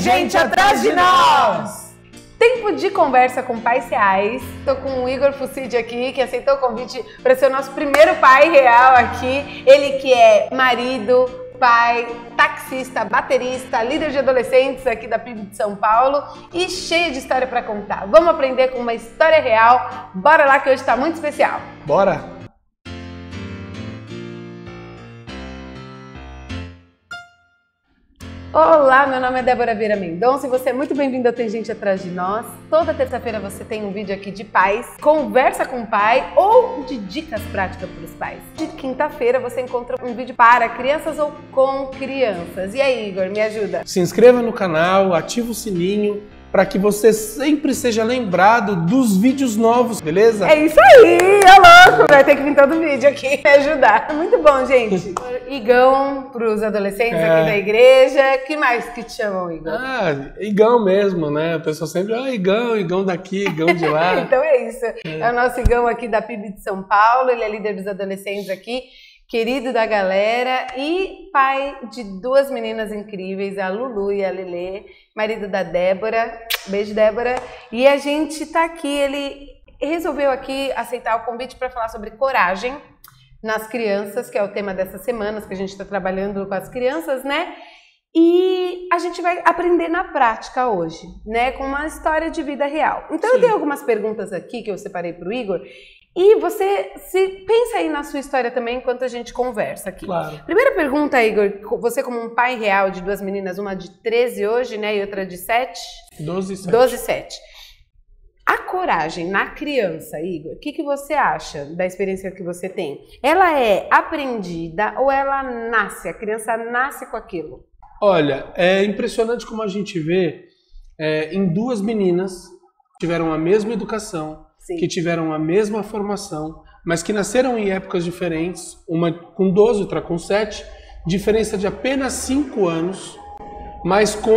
gente atrás de nós! Tempo de conversa com pais reais. Estou com o Igor Fucidi aqui, que aceitou o convite para ser o nosso primeiro pai real aqui. Ele que é marido, pai, taxista, baterista, líder de adolescentes aqui da PIB de São Paulo e cheio de história para contar. Vamos aprender com uma história real. Bora lá que hoje está muito especial. Bora! Olá, meu nome é Débora Vieira Mendonça e você é muito bem-vindo ao Tem Gente Atrás de Nós. Toda terça-feira você tem um vídeo aqui de pais, conversa com o pai ou de dicas práticas para os pais. De quinta-feira você encontra um vídeo para crianças ou com crianças. E aí, Igor, me ajuda? Se inscreva no canal, ativa o sininho para que você sempre seja lembrado dos vídeos novos, beleza? É isso aí, é louco, vai ter que vir todo vídeo aqui me ajudar. Muito bom, gente. Igão para os adolescentes aqui da igreja. Que mais que te chamam, Igor? Igão mesmo, né? A pessoa sempre, Igão daqui, Igão de lá. Então é isso. É o nosso Igão aqui da PIB de São Paulo, ele é líder dos adolescentes aqui, querido da galera e pai de duas meninas incríveis, a Lulu e a Lelê, marido da Débora. Beijo, Débora. E a gente tá aqui, ele resolveu aqui aceitar o convite para falar sobre coragem nas crianças, que é o tema dessas semanas que a gente está trabalhando com as crianças, né? E a gente vai aprender na prática hoje, né? Com uma história de vida real. Então eu tenho algumas perguntas aqui que eu separei para o Igor. E você pensa aí na sua história também enquanto a gente conversa aqui. Claro. Primeira pergunta, Igor, você como um pai real de duas meninas, uma de 13 hoje, né, e outra de 7? 12 e 7. 12 e 7. A coragem na criança, Igor, o que você acha da experiência que você tem? Ela é aprendida ou ela nasce? A criança nasce com aquilo? Olha, é impressionante como a gente vê em duas meninas que tiveram a mesma educação, Sim. que tiveram a mesma formação, mas que nasceram em épocas diferentes, uma com 12, outra com 7, diferença de apenas 5 anos, mas com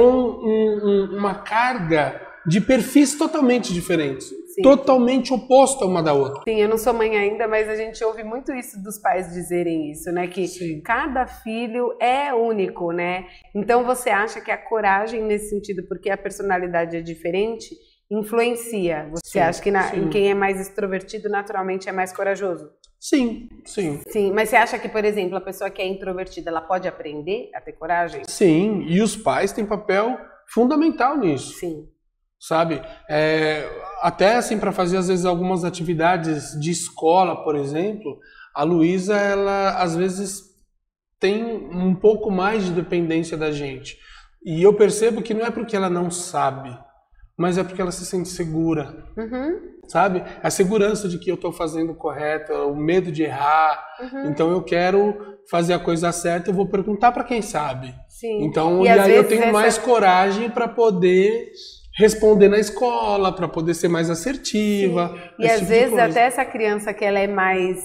uma carga de perfis totalmente diferentes, Sim. totalmente oposta uma da outra. Sim, eu não sou mãe ainda, mas a gente ouve muito isso dos pais dizerem isso, né? Que Sim. cada filho é único, né? Então você acha que a coragem nesse sentido, porque a personalidade é diferente, influencia? Você acha que em quem é mais extrovertido naturalmente é mais corajoso? Sim, sim. Sim, mas você acha que, por exemplo, a pessoa que é introvertida, ela pode aprender a ter coragem? Sim, e os pais têm papel fundamental nisso. Sim. Sabe? Até assim, para fazer às vezes algumas atividades de escola, por exemplo, a Luísa, ela às vezes tem um pouco mais de dependência da gente. E eu percebo que não é porque ela não sabe, mas é porque ela se sente segura. Sabe? A segurança de que eu estou fazendo o correto, o medo de errar. Então eu quero fazer a coisa certa, eu vou perguntar para quem sabe. Sim. Então, e aí eu tenho mais coragem para poder responder na escola, para poder ser mais assertiva. E às vezes até essa criança que ela é mais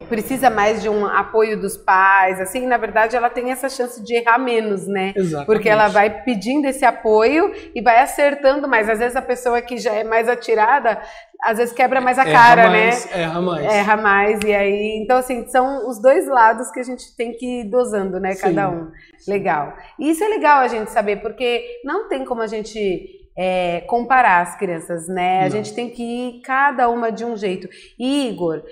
precisa mais de um apoio dos pais, assim, na verdade ela tem essa chance de errar menos, né? Exatamente. Porque ela vai pedindo esse apoio e vai acertando mais. Às vezes a pessoa que já é mais atirada, às vezes quebra mais a cara, né? Erra mais. E aí, então assim, são os dois lados que a gente tem que ir dosando, né? Cada um. Legal. E isso é legal a gente saber, porque não tem como a gente comparar as crianças, né? Não. A gente tem que ir cada uma de um jeito. Igor,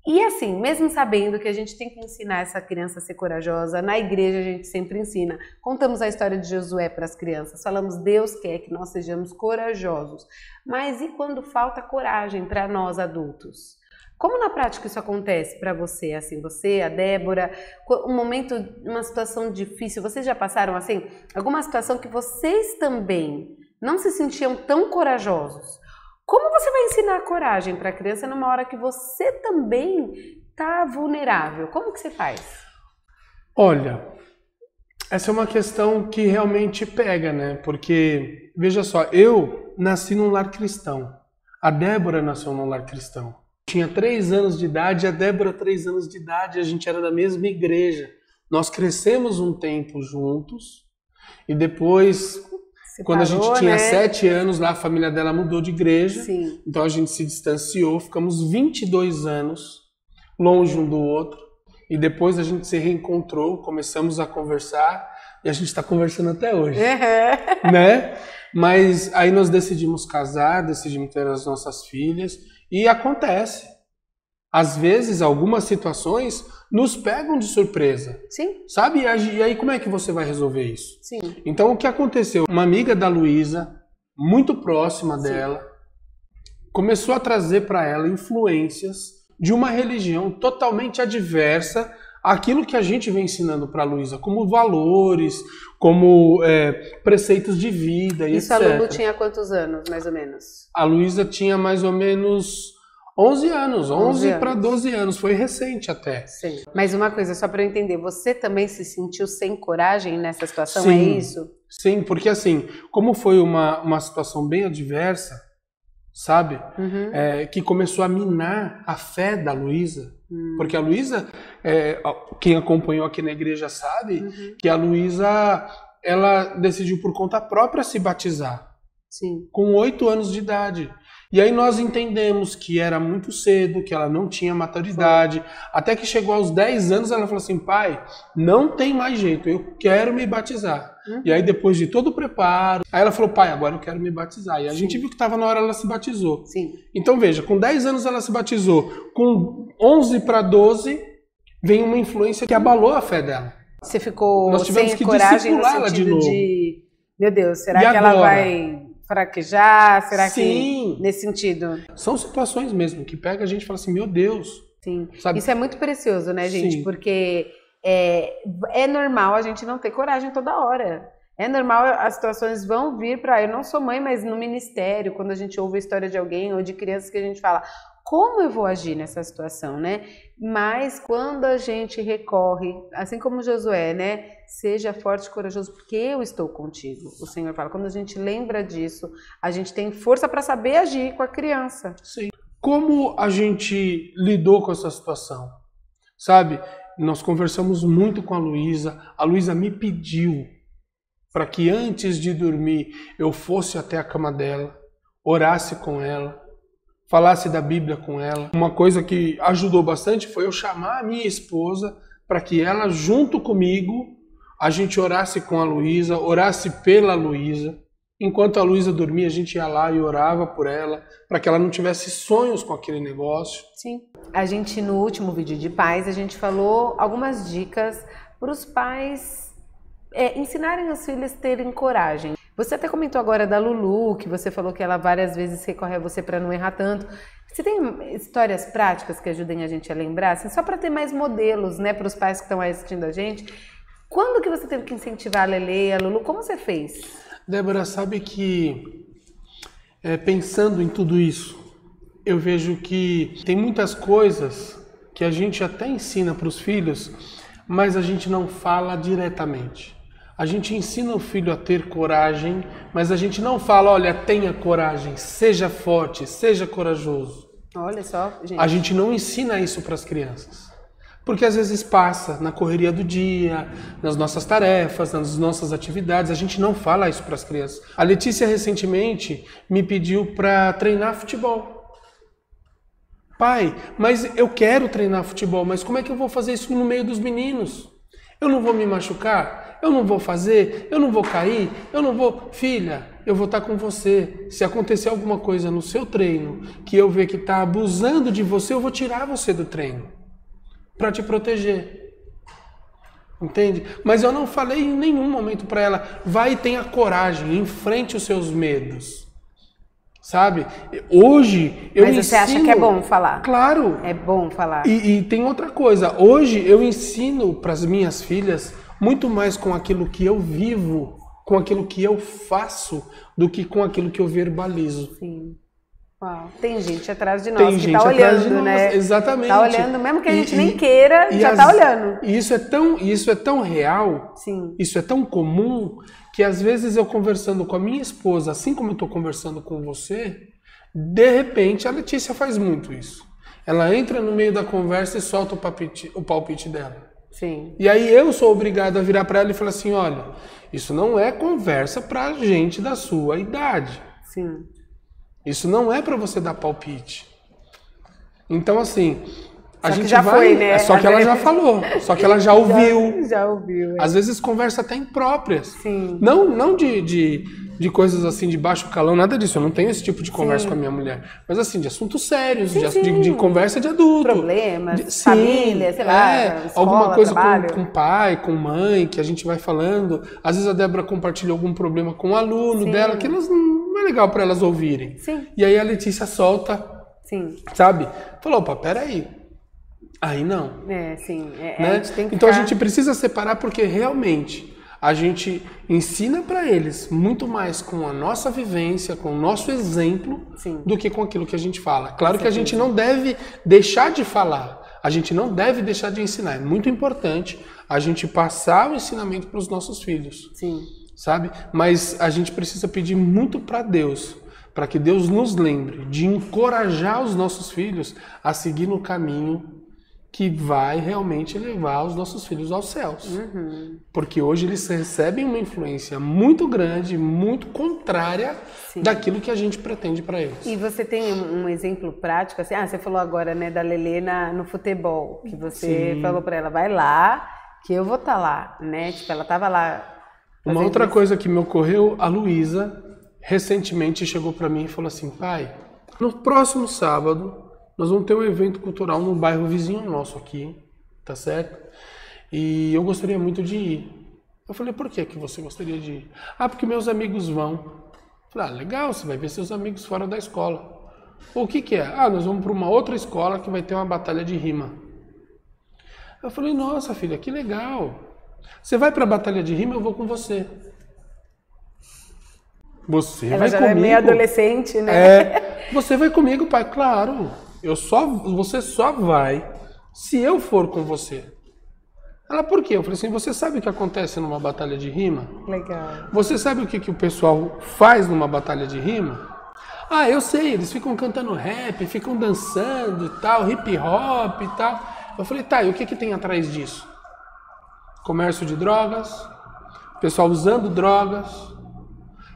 e assim, mesmo sabendo que a gente tem que ensinar essa criança a ser corajosa, na igreja a gente sempre ensina. Contamos a história de Josué para as crianças, falamos, Deus quer que nós sejamos corajosos. Mas e quando falta coragem para nós adultos? Como na prática isso acontece para você, assim, você, a Débora, um momento, uma situação difícil, vocês já passaram assim, alguma situação que vocês também não se sentiam tão corajosos? Como você vai ensinar a coragem para a criança numa hora que você também está vulnerável? Como que você faz? Olha, essa é uma questão que realmente pega, né? Porque, veja só, eu nasci num lar cristão. A Débora nasceu num lar cristão. Tinha 3 anos de idade, a Débora 3 anos de idade, a gente era da mesma igreja. Nós crescemos um tempo juntos e depois... Quando a gente tinha 7 anos, lá a família dela mudou de igreja. Sim. Então a gente se distanciou, ficamos 22 anos longe um do outro. E depois a gente se reencontrou, começamos a conversar. e a gente está conversando até hoje, né? Mas aí nós decidimos casar, decidimos ter as nossas filhas e acontece. Às vezes, algumas situações nos pegam de surpresa. Sim. Sabe? E aí como é que você vai resolver isso? Sim. Então o que aconteceu? Uma amiga da Luísa, muito próxima dela, começou a trazer para ela influências de uma religião totalmente adversa àquilo que a gente vem ensinando para a Luísa, como valores, como preceitos de vida e Isso etc. a Lulu tinha quantos anos, mais ou menos? A Luísa tinha mais ou menos 11 anos, 11 para 12 anos, foi recente até. Sim. Mas uma coisa, só para eu entender, você também se sentiu sem coragem nessa situação, Sim, é isso? Sim, porque assim, como foi uma situação bem adversa, sabe? Que começou a minar a fé da Luísa. Porque a Luísa, quem acompanhou aqui na igreja sabe que a Luísa, ela decidiu por conta própria se batizar. Sim. Com 8 anos de idade. E aí nós entendemos que era muito cedo, que ela não tinha maturidade, até que chegou aos 10 anos ela falou assim, pai, não tem mais jeito, eu quero me batizar. E aí depois de todo o preparo, aí ela falou, pai, agora eu quero me batizar. E a gente viu que estava na hora, ela se batizou. Sim. Então veja, com 10 anos ela se batizou, com 11 para 12 vem uma influência que abalou a fé dela. Você ficou nós tivemos sem que coragem no discipulá-la sentido de novo. Meu Deus, será E que ela agora? vai fraquejar? Será Sim. que nesse sentido? São situações mesmo que pega a gente e fala assim, meu Deus. Sim. Sabe? Isso é muito precioso, né, gente? Sim. Porque é normal a gente não ter coragem toda hora. É normal, as situações vão vir para... Eu não sou mãe, mas no ministério, quando a gente ouve a história de alguém ou de crianças que a gente fala, como eu vou agir nessa situação, né? Mas quando a gente recorre, assim como Josué, né? Seja forte e corajoso, porque eu estou contigo. O Senhor fala, quando a gente lembra disso, a gente tem força para saber agir com a criança. Sim. Como a gente lidou com essa situação? Sabe, nós conversamos muito com a Luísa me pediu para que antes de dormir eu fosse até a cama dela, orasse com ela, falasse da Bíblia com ela. Uma coisa que ajudou bastante foi eu chamar a minha esposa para que ela, junto comigo, a gente orasse com a Luísa, orasse pela Luísa. Enquanto a Luísa dormia, a gente ia lá e orava por ela, para que ela não tivesse sonhos com aquele negócio. Sim. A gente, no último vídeo de pais, a gente falou algumas dicas para os pais ensinarem os filhos a terem coragem. Você até comentou agora da Lulu, que você falou que ela várias vezes recorre a você para não errar tanto. Você tem histórias práticas que ajudem a gente a lembrar? Assim, só para ter mais modelos, né, para os pais que estão assistindo a gente. Quando que você teve que incentivar a Lele e a Lulu? Como você fez? Débora, sabe que pensando em tudo isso, eu vejo que tem muitas coisas que a gente até ensina para os filhos, mas a gente não fala diretamente. A gente ensina o filho a ter coragem, mas a gente não fala, olha, tenha coragem, seja forte, seja corajoso. Olha só, gente. A gente não ensina isso para as crianças. Porque às vezes passa na correria do dia, nas nossas tarefas, nas nossas atividades, a gente não fala isso para as crianças. A Letícia recentemente me pediu para treinar futebol. Pai, mas eu quero treinar futebol, mas como é que eu vou fazer isso no meio dos meninos? Eu não vou me machucar? Eu não vou fazer? Eu não vou cair? Eu não vou... Filha, eu vou estar com você. Se acontecer alguma coisa no seu treino, que eu ver que está abusando de você, eu vou tirar você do treino. Para te proteger. Entende? Mas eu não falei em nenhum momento para ela, vai e tenha coragem, enfrente os seus medos. Sabe? Hoje eu ensino... Mas você acha que é bom falar? Claro. É bom falar. E tem outra coisa. Hoje eu ensino para as minhas filhas muito mais com aquilo que eu vivo, com aquilo que eu faço, do que com aquilo que eu verbalizo. Sim. Uau. Tem gente atrás de nós Tem que gente tá atrás de olhando, nós, né? exatamente. Tá olhando, mesmo que a gente nem queira, já tá olhando. E isso é tão real, Sim. Isso é tão comum, que às vezes eu conversando com a minha esposa, assim como eu tô conversando com você, de repente a Letícia faz muito isso. Ela entra no meio da conversa e solta o palpite dela. Sim. E aí eu sou obrigado a virar para ela e falar assim, olha, isso não é conversa pra gente da sua idade. Sim. Isso não é para você dar palpite. Então, assim, A gente já vai, foi, né? Só que ela já falou, só que ela já ouviu. Já ouviu. Às vezes conversa até impróprias. Sim. Não de coisas assim de baixo calão, nada disso. Eu não tenho esse tipo de conversa com a minha mulher. Mas assim, de assuntos sérios, de conversa de adulto. Problemas, família, sei lá, escola, alguma coisa trabalho. com pai, com mãe, que a gente vai falando. Às vezes a Débora compartilha algum problema com um aluno dela, que não é legal para elas ouvirem. Sim. E aí a Letícia solta, sabe? Falou, opa, peraí. Aí não. Sim. Né? A gente tem que então a gente precisa separar porque realmente a gente ensina para eles muito mais com a nossa vivência, com o nosso exemplo, do que com aquilo que a gente fala. Claro que a gente não deve deixar de falar, a gente não deve deixar de ensinar. É muito importante a gente passar o ensinamento para os nossos filhos. Sim. Sabe? Mas a gente precisa pedir muito para Deus, para que Deus nos lembre de encorajar os nossos filhos a seguir no caminho que vai realmente levar os nossos filhos aos céus. Porque hoje eles recebem uma influência muito grande, muito contrária daquilo que a gente pretende para eles. E você tem um exemplo prático, assim, você falou agora, né, da Lelê no futebol, que você falou para ela, vai lá, que eu vou estar lá, né? Tipo, ela estava lá. Uma outra coisa que me ocorreu, a Luísa recentemente chegou para mim e falou assim, pai, no próximo sábado nós vamos ter um evento cultural no bairro vizinho nosso aqui, tá certo? E eu gostaria muito de ir. Eu falei, por que você gostaria de ir? Porque meus amigos vão. Eu falei, legal, você vai ver seus amigos fora da escola. O que é? Nós vamos para uma outra escola que vai ter uma batalha de rima. Eu falei, nossa filha, que legal. Você vai para a batalha de rima, eu vou com você. Você ela vai já comigo? É meio adolescente, né? Você vai comigo, pai? Claro. Você só vai se eu for com você. Ela, por quê? Eu falei assim, você sabe o que acontece numa batalha de rima? Legal. Você sabe o que o pessoal faz numa batalha de rima? Eu sei, eles ficam cantando rap, ficam dançando e tal, hip hop e tal. Eu falei, e o que tem atrás disso? Comércio de drogas, pessoal usando drogas,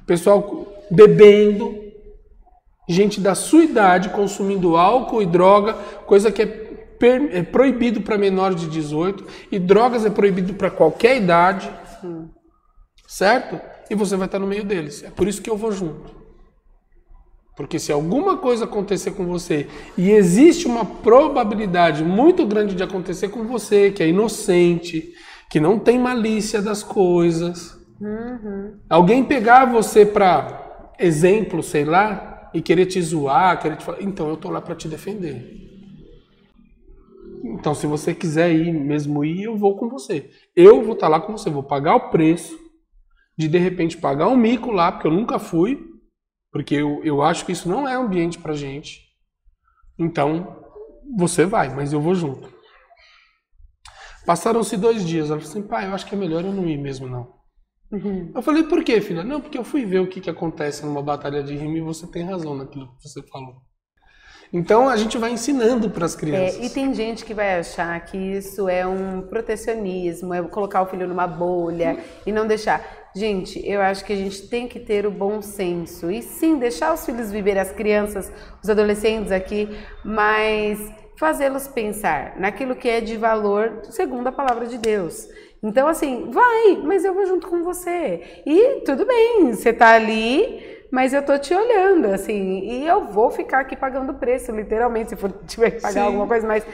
pessoal bebendo, gente da sua idade consumindo álcool e droga, coisa que é proibido para menores de 18, e drogas é proibido para qualquer idade, certo? E você vai estar no meio deles. É por isso que eu vou junto. Porque se alguma coisa acontecer com você, e existe uma probabilidade muito grande de acontecer com você, que é inocente, que não tem malícia das coisas, alguém pegar você para exemplo, sei lá, e querer te zoar, querer te falar, então eu tô lá para te defender. Então se você quiser ir, mesmo ir, eu vou com você. Eu vou estar lá com você, vou pagar o preço de repente pagar um mico lá, porque eu nunca fui, porque eu acho que isso não é ambiente pra gente. Então, você vai, mas eu vou junto. Passaram-se 2 dias, ela falou assim, pai, eu acho que é melhor eu não ir mesmo não. Eu falei, por quê, filha? Não, porque eu fui ver o que acontece numa batalha de rima e você tem razão naquilo que você falou. Então a gente vai ensinando para as crianças. E tem gente que vai achar que isso é um protecionismo, é colocar o filho numa bolha e não deixar. Gente, eu acho que a gente tem que ter o bom senso e sim, deixar os filhos viver, as crianças, os adolescentes aqui, mas fazê-los pensar naquilo que é de valor segundo a palavra de Deus. Então, assim, vai, mas eu vou junto com você. E tudo bem, você tá ali, mas eu tô te olhando, assim, e eu vou ficar aqui pagando preço, literalmente, se for tiver que pagar alguma coisa, mas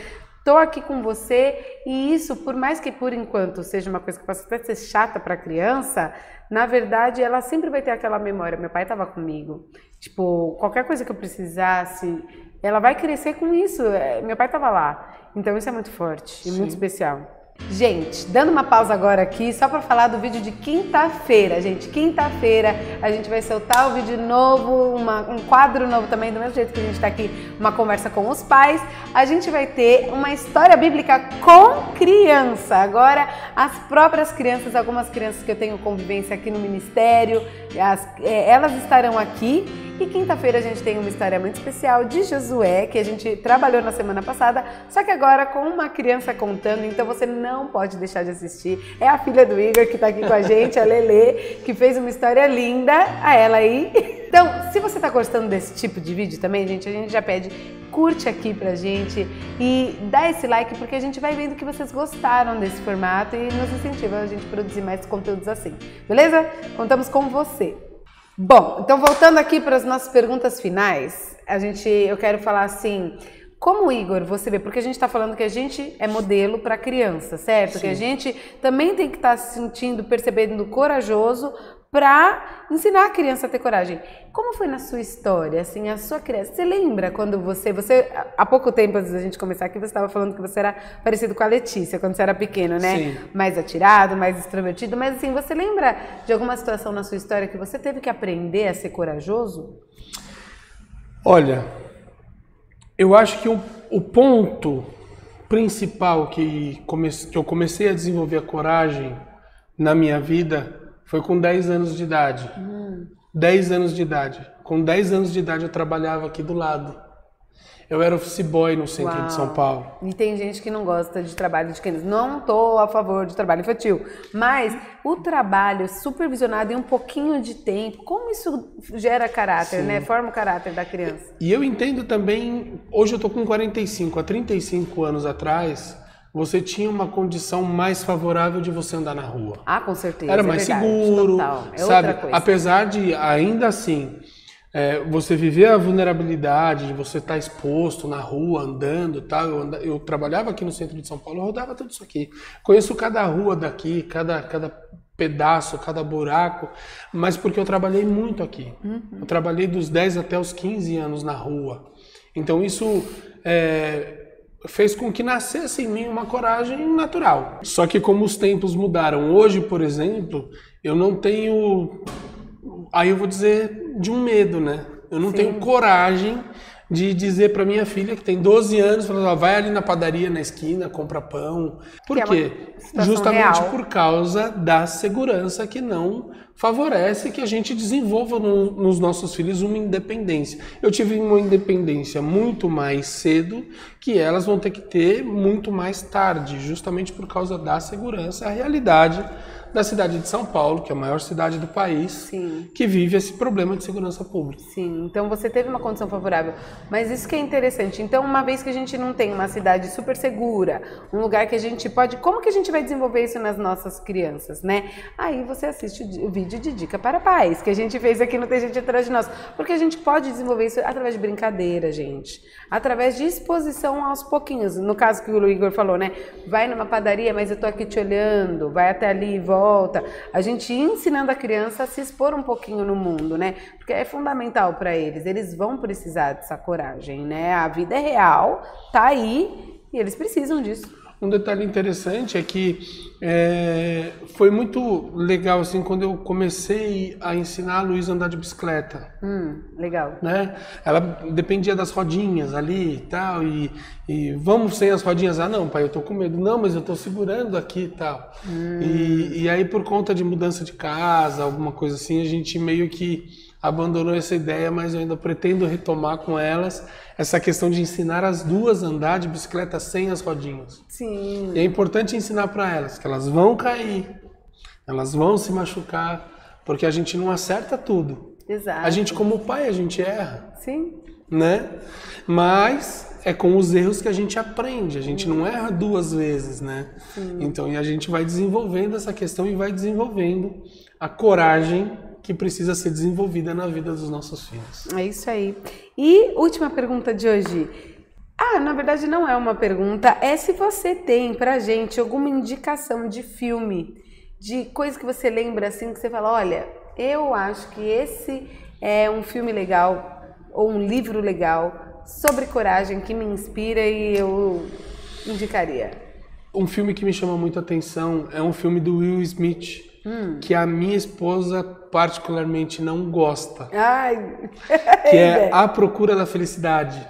tô aqui com você. E isso, por mais que por enquanto seja uma coisa que possa até ser chata para a criança, na verdade, ela sempre vai ter aquela memória. Meu pai estava comigo. Tipo, qualquer coisa que eu precisasse, ela vai crescer com isso. Meu pai estava lá. Então, isso é muito forte e muito especial. Gente, dando uma pausa agora aqui, só para falar do vídeo de quinta-feira, gente. Quinta-feira a gente vai soltar o vídeo novo, um quadro novo também, do mesmo jeito que a gente está aqui, uma conversa com os pais. A gente vai ter uma história bíblica com criança. Agora, as próprias crianças, algumas crianças que eu tenho convivência aqui no ministério, elas estarão aqui. E quinta-feira a gente tem uma história muito especial de Josué, que a gente trabalhou na semana passada, só que agora com uma criança contando, então você não pode deixar de assistir. É a filha do Igor que está aqui com a gente, a Lelê, que fez uma história linda, a ela aí. Então, se você está gostando desse tipo de vídeo também, gente, a gente já pede curte aqui pra gente e dá esse like, porque a gente vai vendo que vocês gostaram desse formato e nos incentiva a gente a produzir mais conteúdos assim, beleza? Contamos com você. Bom, então voltando aqui para as nossas perguntas finais, eu quero falar assim, como Igor, você vê, porque a gente está falando que a gente é modelo para criança, certo? Sim. Que a gente também tem que estar se sentindo, percebendo corajoso para ensinar a criança a ter coragem. Como foi na sua história, assim, a sua criança? Você lembra quando você há pouco tempo antes da gente começar aqui, você estava falando que você era parecido com a Letícia quando você era pequeno, né? Sim. Mais atirado, mais extrovertido, mas assim, você lembra de alguma situação na sua história que você teve que aprender a ser corajoso? Olha, eu acho que o ponto principal que eu comecei a desenvolver a coragem na minha vida foi com 10 anos de idade. 10 anos de idade. Com 10 anos de idade eu trabalhava aqui do lado. Eu era office boy no centro de São Paulo. E tem gente que não gosta de trabalho de criança. Não estou a favor de trabalho infantil. Mas o trabalho supervisionado em um pouquinho de tempo, como isso gera caráter, né? Forma o caráter da criança. E eu entendo também, hoje eu estou com 45, há 35 anos atrás, você tinha uma condição mais favorável de você andar na rua. Ah, com certeza. Era mais seguro, sabe? Outra coisa. Apesar de, ainda assim, você viver a vulnerabilidade de você estar exposto na rua, andando, tal. Eu trabalhava aqui no centro de São Paulo, eu rodava tudo isso aqui. Conheço cada rua daqui, cada pedaço, cada buraco, mas porque eu trabalhei muito aqui. Eu trabalhei dos 10 até os 15 anos na rua. Então isso fez com que nascesse em mim uma coragem natural. Só que como os tempos mudaram, hoje, por exemplo, eu não tenho... Aí eu vou dizer de um medo, né? Eu não tenho coragem de dizer para minha filha, que tem 12 anos, falar, vai ali na padaria, na esquina, compra pão. Por quê? Justamente por causa da segurança que não favorece que a gente desenvolva nos nossos filhos uma independência. Eu tive uma independência muito mais cedo, que elas vão ter que ter muito mais tarde, justamente por causa da segurança, a realidade da cidade de São Paulo, que é a maior cidade do país, que vive esse problema de segurança pública. Sim, então você teve uma condição favorável. Mas isso que é interessante. Então, uma vez que a gente não tem uma cidade super segura, um lugar que a gente pode... Como que a gente vai desenvolver isso nas nossas crianças, né? Aí você assiste o vídeo de Dica para Pais, que a gente fez aqui no Tem Gente Atrás de Nós. Porque a gente pode desenvolver isso através de brincadeira, gente. Através de exposição aos pouquinhos. No caso que o Igor falou, né? Vai numa padaria, mas eu tô aqui te olhando. Vai até ali e volta. A gente ensinando a criança a se expor um pouquinho no mundo, né? Porque é fundamental para eles. Eles vão precisar dessa coragem, né? A vida é real, tá aí e eles precisam disso. Um detalhe interessante é que foi muito legal assim quando eu comecei a ensinar a Luísa a andar de bicicleta. Legal. Né? Ela dependia das rodinhas ali e tal, e vamos sem as rodinhas. Ah, não, pai, eu tô com medo. Não, mas eu tô segurando aqui e tal. E aí, por conta de mudança de casa, alguma coisa assim, a gente meio que abandonou essa ideia, mas eu ainda pretendo retomar com elas essa questão de ensinar as duas a andar de bicicleta sem as rodinhas. Sim. E é importante ensinar para elas que elas vão cair, elas vão se machucar, porque a gente não acerta tudo. Exato. A gente, como pai, a gente erra. Sim. Né? Mas é com os erros que a gente aprende, a gente não erra duas vezes, né? Então, e a gente vai desenvolvendo essa questão e vai desenvolvendo a coragem que precisa ser desenvolvida na vida dos nossos filhos. É isso aí. E última pergunta de hoje. Na verdade não é uma pergunta, é se você tem pra gente alguma indicação de filme, de coisa que você lembra assim, que você fala, olha, eu acho que esse é um filme legal, ou um livro legal, sobre coragem, que me inspira e eu indicaria. Um filme que me chama muita atenção é um filme do Will Smith, que a minha esposa particularmente não gosta. Ai. Que é A Procura da Felicidade.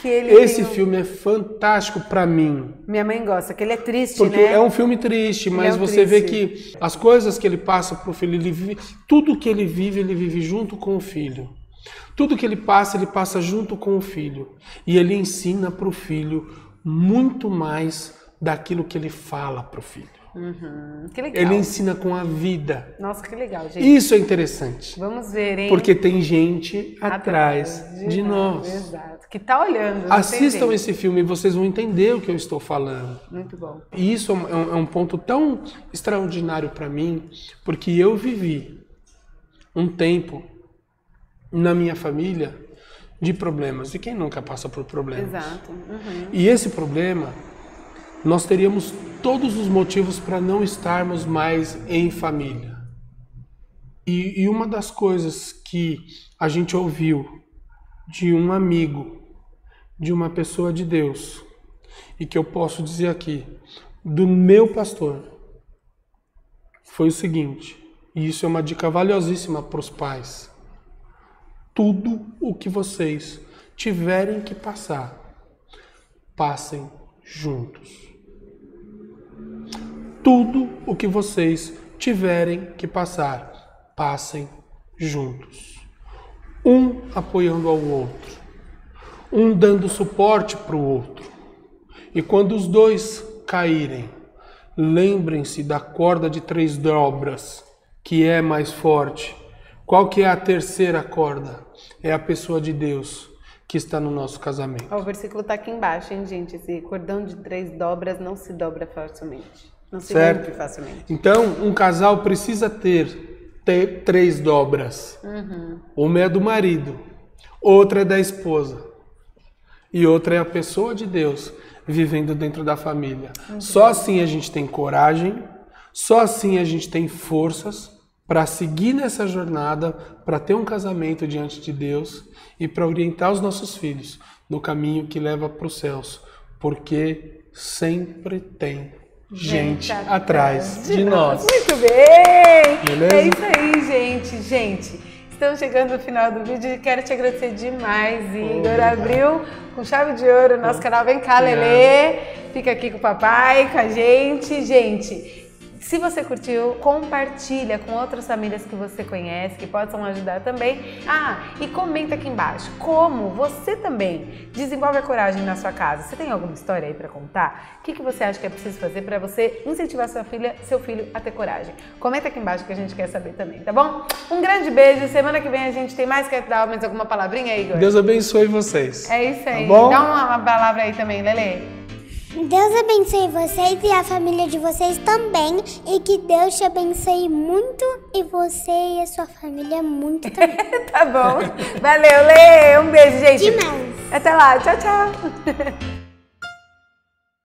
Esse filme é fantástico pra mim. Minha mãe gosta, que ele é triste, porque né? É um filme triste, mas você vê que as coisas que ele passa pro filho, ele vive, tudo que ele vive junto com o filho. Tudo que ele passa junto com o filho. E ele ensina pro filho muito mais daquilo que ele fala pro filho. Que legal. Ele ensina com a vida. Nossa, que legal, gente. Isso é interessante. Vamos ver, hein? Porque tem gente atrás de nós. Exato. Que tá olhando. Assistam esse filme e vocês vão entender o que eu estou falando. Muito bom. E isso é um ponto tão extraordinário para mim, porque eu vivi um tempo na minha família de problemas. E quem nunca passa por problemas? Exato. E esse problema, nós teríamos todos os motivos para não estarmos mais em família. E uma das coisas que a gente ouviu de um amigo, de uma pessoa de Deus, e que eu posso dizer aqui, do meu pastor, foi o seguinte, e isso é uma dica valiosíssima para os pais: tudo o que vocês tiverem que passar, passem juntos. Tudo o que vocês tiverem que passar, passem juntos. Um apoiando ao outro, um dando suporte para o outro. E quando os dois caírem, lembrem-se da corda de 3 dobras, que é mais forte. Qual que é a terceira corda? É a pessoa de Deus que está no nosso casamento. O versículo está aqui embaixo, hein, gente? Esse cordão de 3 dobras não se dobra facilmente. Não se rompe facilmente. Então, um casal precisa ter 3 dobras. Uma é do marido, outra é da esposa e outra é a pessoa de Deus vivendo dentro da família. Só assim a gente tem coragem, só assim a gente tem forças para seguir nessa jornada, para ter um casamento diante de Deus e para orientar os nossos filhos no caminho que leva para os céus, porque sempre tem gente atrás de nós. Muito bem! Beleza? É isso aí, gente. Estamos chegando no final do vídeo e quero te agradecer demais, Igor. Abriu com chave de ouro o nosso canal. Vem cá, Lelê. Fica aqui com o papai, com a gente. Gente, se você curtiu, compartilha com outras famílias que você conhece, que possam ajudar também. E comenta aqui embaixo como você também desenvolve a coragem na sua casa. Você tem alguma história aí para contar? O que você acha que é preciso fazer para você incentivar sua filha, seu filho a ter coragem? Comenta aqui embaixo que a gente quer saber também, tá bom? Um grande beijo. Semana que vem a gente tem mais. Quer dar mais alguma palavrinha, Igor? Deus abençoe vocês. É isso aí. Tá bom? Dá uma palavra aí também, Lelê. Deus abençoe vocês e a família de vocês também. E que Deus te abençoe muito e você e a sua família muito também. Tá bom. Valeu, Lê. Um beijo, gente. Demais. Até lá. Tchau, tchau.